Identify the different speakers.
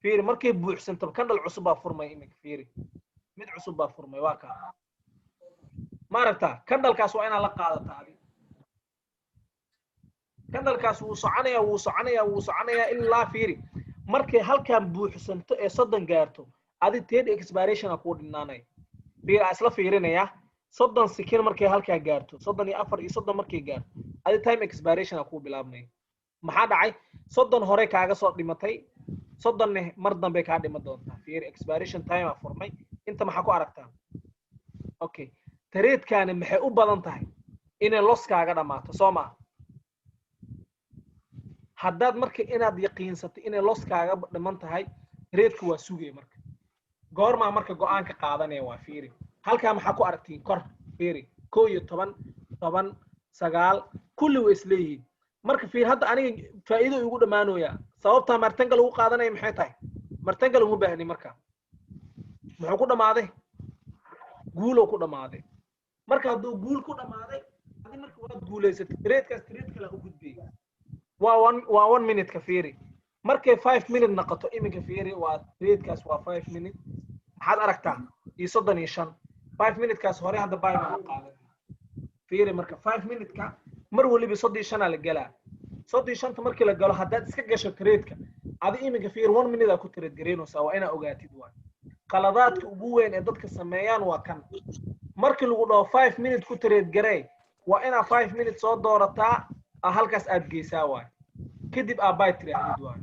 Speaker 1: fiiri markay buuxsanto candle cusub baa furmay iminka fiiri mid cusub baa furmay waa ka ma aragtaa candlekaas waa inaad la qaadataa adiga candlekaas wuu soconayaa ilaa fiiri markay halkan buuxsanto ee 30 gaarto adi trade expiration ku dhinaanay fiir asla fiirinaya 30 second markay halka gaarto 34 iyo 30 markay gaarto adi time expiration ku bilaabnay maxaa dhacay 30 hore kaaga soo dhimatay 30 mar dambe ka dhima doontaa fiir expiration time furmay inta maxaa ku aragtaa okay trade kan maxay u badan tahay inay loss kaaga dhamaato Sooma haddaad marka inaad yaqiinsato inay loss kaaga dhiman tahay trade-ku waa sugay marka goorma marka go'aan ka qaadanaya waa fiiri halka maxaa ku aragtiin kor fiiri 11 10 9 kulli way isleeyihiin marka fiir hadda aniga faa'iido ugu dhamaanooya sababta martangal ugu qaadanay maxay tahay martangal uma baahni marka muxuu ku dhamaaday guul ku dhamaaday marka hadduu guul ku dhamaaday adi marka waad guuleysatay trade-kaas trade kale u gudbay waa 1 minute ka fiiri markay 5 minute noqoto iminka fiiri waa trade-kaas waa 5 minute waxaad aragtaa iyo 35 5 minute kaas hore hadda buy ma qaadan fiiri marka 5 minute ka mar waliba 35 la galaa 35 markii la galo haddaad iska gasho trade-ka adi iminka fiir 1 minute ku trade gareynaysaa waa ina ogaatid waa qaladaadka ugu weyn ee dadka sameeyaan waa kan markii lagu dhaw 5 minute ku trade garey waa ina 5 minute soo doorataa halkaas aad geysaa waa kadib buy trade waa